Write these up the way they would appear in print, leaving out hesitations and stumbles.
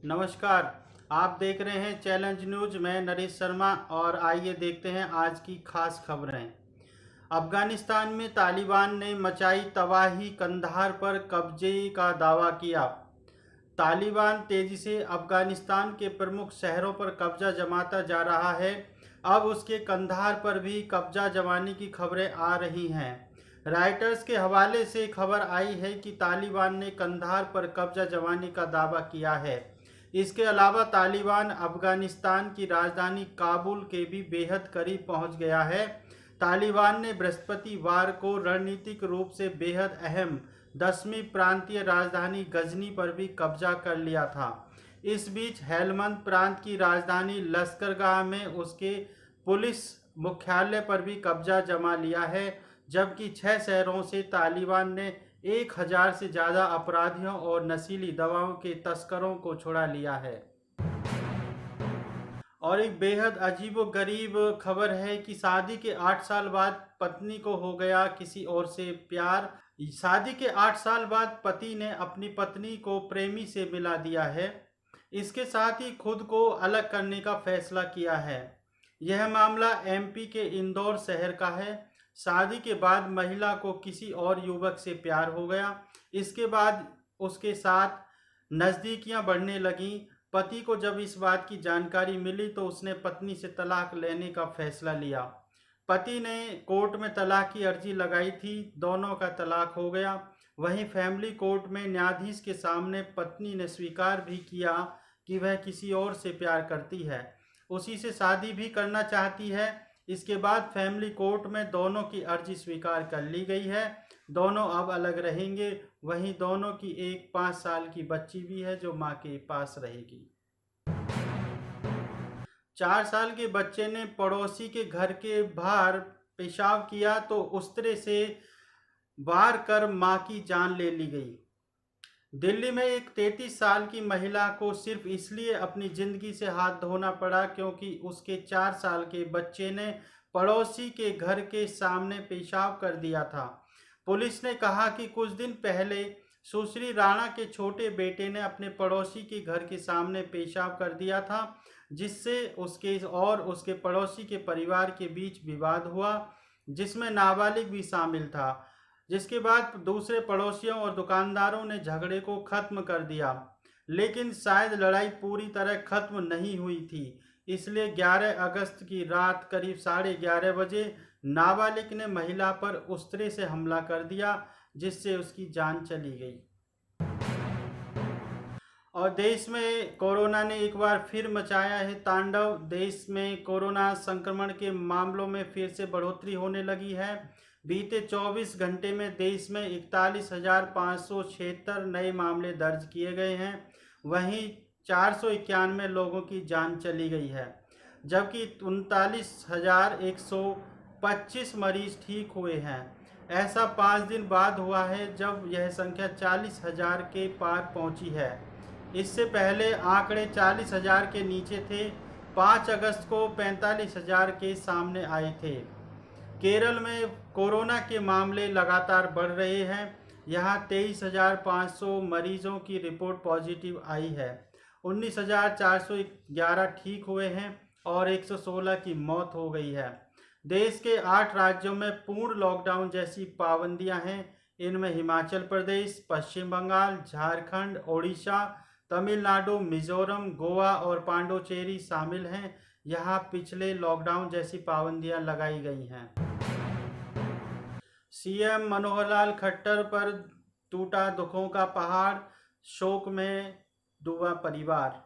नमस्कार। आप देख रहे हैं चैलेंज न्यूज। मैं नरेश शर्मा और आइए देखते हैं आज की खास खबरें। अफगानिस्तान में तालिबान ने मचाई तबाही, कंधार पर कब्जे का दावा किया। तालिबान तेजी से अफगानिस्तान के प्रमुख शहरों पर कब्जा जमाता जा रहा है। अब उसके कंधार पर भी कब्जा जमाने की खबरें आ रही हैं। राइटर्स के हवाले से खबर आई है कि तालिबान ने कंधार पर कब्जा जमाने का दावा किया है। इसके अलावा तालिबान अफगानिस्तान की राजधानी काबुल के भी बेहद करीब पहुंच गया है। तालिबान ने बृहस्पतिवार को रणनीतिक रूप से बेहद अहम 10वीं प्रांतीय राजधानी गजनी पर भी कब्जा कर लिया था। इस बीच हेलमंद प्रांत की राजधानी लश्करगाह में उसके पुलिस मुख्यालय पर भी कब्जा जमा लिया है, जबकि 6 शहरों से तालिबान ने 1000 से ज़्यादा अपराधियों और नशीली दवाओं के तस्करों को छुड़ा लिया है। और एक बेहद अजीबोगरीब खबर है कि शादी के 8 साल बाद पत्नी को हो गया किसी और से प्यार। शादी के 8 साल बाद पति ने अपनी पत्नी को प्रेमी से मिला दिया है। इसके साथ ही खुद को अलग करने का फैसला किया है। यह मामला एमपी के इंदौर शहर का है। शादी के बाद महिला को किसी और युवक से प्यार हो गया। इसके बाद उसके साथ नज़दीकियां बढ़ने लगीं। पति को जब इस बात की जानकारी मिली तो उसने पत्नी से तलाक लेने का फैसला लिया। पति ने कोर्ट में तलाक की अर्जी लगाई थी। दोनों का तलाक हो गया। वहीं फैमिली कोर्ट में न्यायाधीश के सामने पत्नी ने स्वीकार भी किया कि वह किसी और से प्यार करती है, उसी से शादी भी करना चाहती है। इसके बाद फैमिली कोर्ट में दोनों की अर्जी स्वीकार कर ली गई है। दोनों अब अलग रहेंगे। वहीं दोनों की एक 5 साल की बच्ची भी है जो मां के पास रहेगी। 4 साल के बच्चे ने पड़ोसी के घर के बाहर पेशाब किया तो उस्तरे से वार कर मां की जान ले ली गई। दिल्ली में एक 33 साल की महिला को सिर्फ इसलिए अपनी जिंदगी से हाथ धोना पड़ा क्योंकि उसके 4 साल के बच्चे ने पड़ोसी के घर के सामने पेशाब कर दिया था। पुलिस ने कहा कि कुछ दिन पहले सुश्री राणा के छोटे बेटे ने अपने पड़ोसी के घर के सामने पेशाब कर दिया था, जिससे उसके और उसके पड़ोसी के परिवार के बीच विवाद हुआ, जिसमें नाबालिग भी शामिल था। जिसके बाद दूसरे पड़ोसियों और दुकानदारों ने झगड़े को खत्म कर दिया, लेकिन शायद लड़ाई पूरी तरह खत्म नहीं हुई थी। इसलिए 11 अगस्त की रात करीब 11:30 बजे नाबालिग ने महिला पर उस्तरे से हमला कर दिया, जिससे उसकी जान चली गई। और देश में कोरोना ने एक बार फिर मचाया है तांडव। देश में कोरोना संक्रमण के मामलों में फिर से बढ़ोतरी होने लगी है। बीते 24 घंटे में देश में 41,576 नए मामले दर्ज किए गए हैं। वहीं 491 लोगों की जान चली गई है, जबकि 39,125 मरीज ठीक हुए हैं। ऐसा 5 दिन बाद हुआ है जब यह संख्या 40,000 के पार पहुंची है। इससे पहले आंकड़े 40,000 के नीचे थे। 5 अगस्त को 45,000 के सामने आए थे। केरल में कोरोना के मामले लगातार बढ़ रहे हैं। यहां 23,500 मरीजों की रिपोर्ट पॉजिटिव आई है। 19,411 ठीक हुए हैं और 116 की मौत हो गई है। देश के 8 राज्यों में पूर्ण लॉकडाउन जैसी पाबंदियां हैं। इनमें हिमाचल प्रदेश, पश्चिम बंगाल, झारखंड, ओडिशा, तमिलनाडु, मिजोरम, गोवा और पांडुचेरी शामिल हैं। यहाँ पिछले लॉकडाउन जैसी पाबंदियां लगाई गई हैं। सीएम मनोहर लाल खट्टर पर टूटा दुखों का पहाड़, शोक में डूबा परिवार।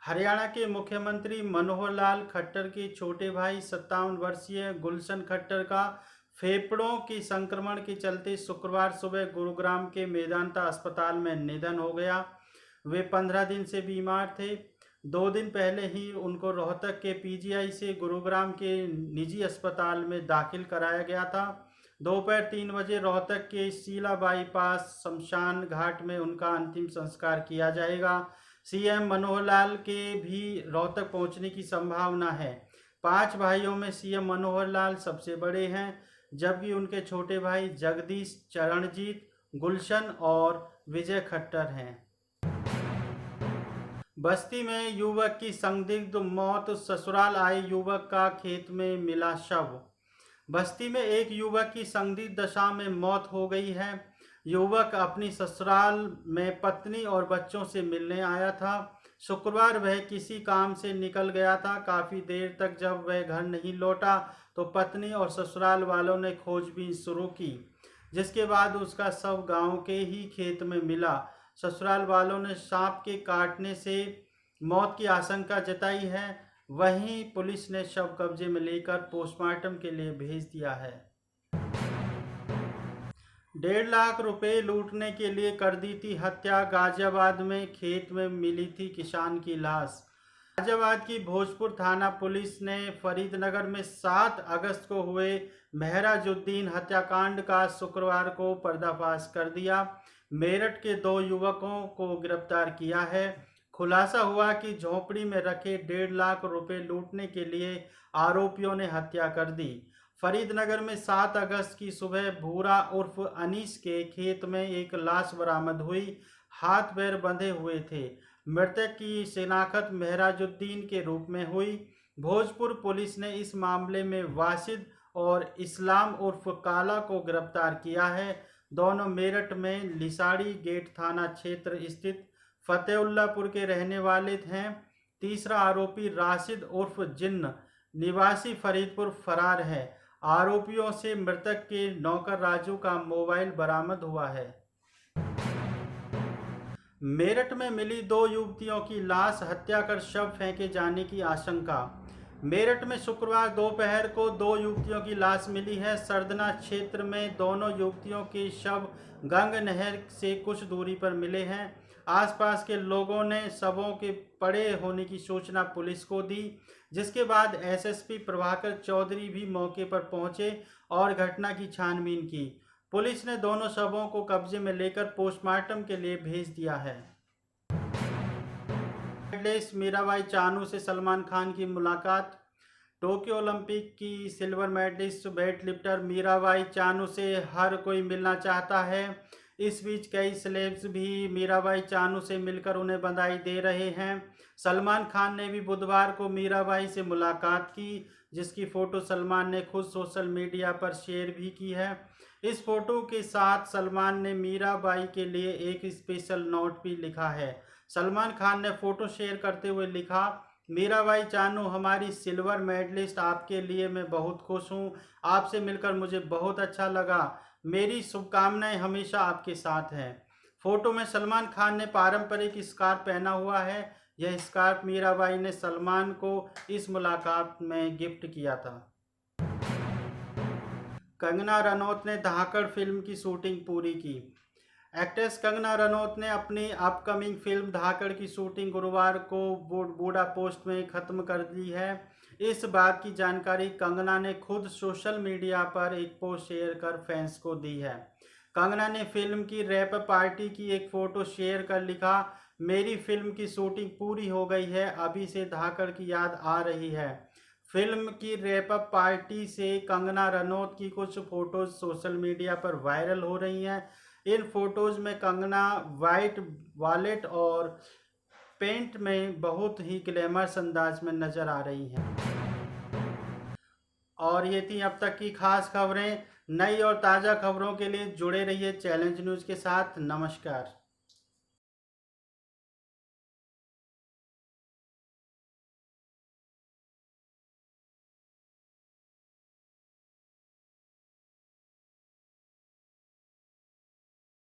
हरियाणा के मुख्यमंत्री मनोहर लाल खट्टर के छोटे भाई 57 वर्षीय गुलशन खट्टर का फेफड़ों के संक्रमण के चलते शुक्रवार सुबह गुरुग्राम के मेदांता अस्पताल में निधन हो गया। वे 15 दिन से बीमार थे। 2 दिन पहले ही उनको रोहतक के पीजीआई से गुरुग्राम के निजी अस्पताल में दाखिल कराया गया था। दोपहर 3 बजे रोहतक के शीला बाईपास शमशान घाट में उनका अंतिम संस्कार किया जाएगा। सीएम मनोहर लाल के भी रोहतक पहुंचने की संभावना है। 5 भाइयों में सीएम मनोहर लाल सबसे बड़े हैं, जबकि उनके छोटे भाई जगदीश, चरणजीत, गुलशन और विजय खट्टर हैं। बस्ती में युवक की संदिग्ध मौत, ससुराल आए युवक का खेत में मिला शव। बस्ती में एक युवक की संदिग्ध दशा में मौत हो गई है। युवक अपनी ससुराल में पत्नी और बच्चों से मिलने आया था। शुक्रवार वह किसी काम से निकल गया था। काफी देर तक जब वह घर नहीं लौटा तो पत्नी और ससुराल वालों ने खोजबीन शुरू की, जिसके बाद उसका शव गांव के ही खेत में मिला। ससुराल वालों ने सांप के काटने से मौत की आशंका जताई है। वहीं पुलिस ने शव कब्जे में लेकर पोस्टमार्टम के लिए भेज दिया है। 1.5 लाख रुपए लूटने के लिए कर दी थी हत्या। गाजियाबाद में खेत में मिली थी किसान की लाश। गाजियाबाद की भोजपुर थाना पुलिस ने फरीदनगर में 7 अगस्त को हुए मेहराजुद्दीन हत्याकांड का शुक्रवार को पर्दाफाश कर दिया। मेरठ के 2 युवकों को गिरफ्तार किया है। खुलासा हुआ कि झोपड़ी में रखे 1.5 लाख रुपए लूटने के लिए आरोपियों ने हत्या कर दी। फरीदनगर में 7 अगस्त की सुबह भूरा उर्फ अनीस के खेत में एक लाश बरामद हुई। हाथ पैर बंधे हुए थे। मृतक की शिनाख्त मेहराजुद्दीन के रूप में हुई। भोजपुर पुलिस ने इस मामले में वासिद और इस्लाम उर्फ काला को गिरफ्तार किया है। दोनों मेरठ में लिसाड़ी गेट थाना क्षेत्र स्थित फतेहुल्लापुर के रहने वाले हैं। तीसरा आरोपी राशिद उर्फ जिन्न निवासी फरीदपुर फरार है। आरोपियों से मृतक के नौकर राजू का मोबाइल बरामद हुआ है। मेरठ में मिली 2 युवतियों की लाश, हत्या कर शव फेंके जाने की आशंका। मेरठ में शुक्रवार दोपहर को 2 युवतियों की लाश मिली है। सरदना क्षेत्र में दोनों युवतियों के शव गंग नहर से कुछ दूरी पर मिले हैं। आसपास के लोगों ने शवों के पड़े होने की सूचना पुलिस को दी, जिसके बाद एसएसपी प्रभाकर चौधरी भी मौके पर पहुंचे और घटना की छानबीन की। पुलिस ने दोनों शवों को कब्जे में लेकर पोस्टमार्टम के लिए भेज दिया है। मीराबाई चानू से सलमान खान की मुलाकात। टोक्यो ओलंपिक की silver medalist weight lifter Mirabai Chanu से हर कोई मिलना चाहता है। इस बीच कई सेलेब्स भी मीराबाई चानू से मिलकर उन्हें बधाई दे रहे हैं। सलमान खान ने भी बुधवार को मीराबाई से मुलाकात की, जिसकी फोटो सलमान ने खुद सोशल मीडिया पर शेयर भी की है। इस फोटो के साथ सलमान ने मीराबाई के लिए एक स्पेशल नोट भी लिखा है। सलमान खान ने फोटो शेयर करते हुए लिखा, मीराबाई चानू हमारी सिल्वर मेडलिस्ट, आपके लिए मैं बहुत खुश हूँ। आपसे मिलकर मुझे बहुत अच्छा लगा। मेरी शुभकामनाएं हमेशा आपके साथ हैं। फोटो में सलमान खान ने पारंपरिक स्कार्फ पहना हुआ है। यह स्कार्फ मीराबाई ने सलमान को इस मुलाकात में गिफ्ट किया था। कंगना रनौत ने धाकड़ फिल्म की शूटिंग पूरी की। एक्ट्रेस कंगना रनौत ने अपनी अपकमिंग फिल्म धाकड़ की शूटिंग गुरुवार को बुडापेस्ट में खत्म कर दी है। इस बात की जानकारी कंगना ने खुद सोशल मीडिया पर एक पोस्ट शेयर कर फैंस को दी है। कंगना ने फिल्म की रैप पार्टी की एक फोटो शेयर कर लिखा, मेरी फिल्म की शूटिंग पूरी हो गई है, अभी से धाकड़ की याद आ रही है। फिल्म की रैप पार्टी से कंगना रनौत की कुछ फोटोज सोशल मीडिया पर वायरल हो रही हैं। इन फोटोज में कंगना वाइट वॉलेट और पेंट में बहुत ही ग्लैमरस अंदाज में नजर आ रही हैं। और ये थी अब तक की खास खबरें। नई और ताज़ा खबरों के लिए जुड़े रहिए चैलेंज न्यूज़ के साथ। नमस्कार।